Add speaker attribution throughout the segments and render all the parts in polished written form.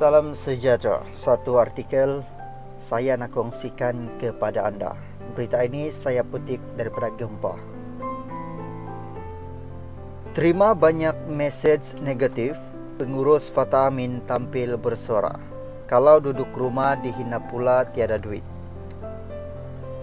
Speaker 1: Salam sejahtera. Satu artikel saya nak kongsikan kepada anda. Berita ini saya petik daripada Gempa. Terima banyak mesej negatif, pengurus Fatah Amin tampil bersuara. Kalau duduk rumah dihina pula tiada duit.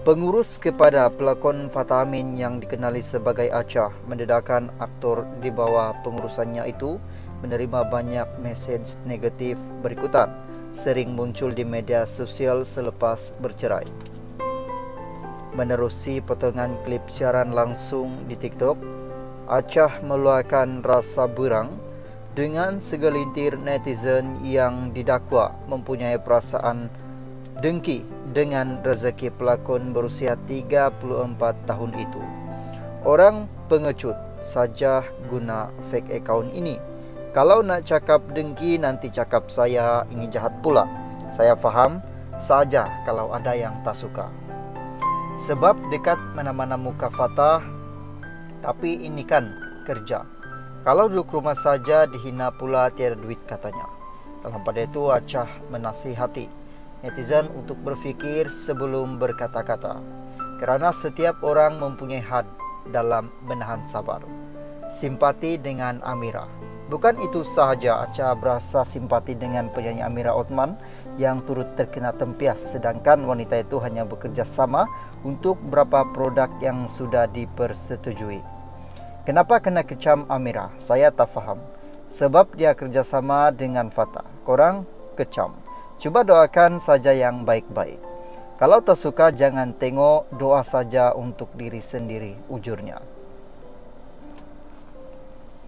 Speaker 1: Pengurus kepada pelakon Fatah Amin yang dikenali sebagai Acah mendedahkan aktor di bawah pengurusannya itu menerima banyak mesej negatif berikutan, sering muncul di media sosial selepas bercerai. Menerusi potongan klip siaran langsung di TikTok, Acah meluahkan rasa berang dengan segelintir netizen yang didakwa mempunyai perasaan dengki dengan rezeki pelakon berusia 34 tahun itu. Orang pengecut saja guna fake account ini. Kalau nak cakap dengki, nanti cakap saya ingin jahat pula. Saya faham saja kalau ada yang tak suka. Sebab dekat mana-mana muka Fatah, tapi ini kan kerja. Kalau duduk rumah saja dihina pula tiada duit katanya. Dalam pada itu Acah menasihati netizen untuk berfikir sebelum berkata-kata. Kerana setiap orang mempunyai had dalam menahan sabar. Simpati dengan Amira. Bukan itu sahaja, Acah berasa simpati dengan penyanyi Amira Othman yang turut terkena tempias, sedangkan wanita itu hanya bekerja sama untuk beberapa produk yang sudah dipersetujui. Kenapa kena kecam Amira? Saya tak faham. Sebab dia kerjasama dengan Fatah. Korang kecam. Cuba doakan saja yang baik-baik. Kalau tak suka jangan tengok, doa saja untuk diri sendiri, ujurnya.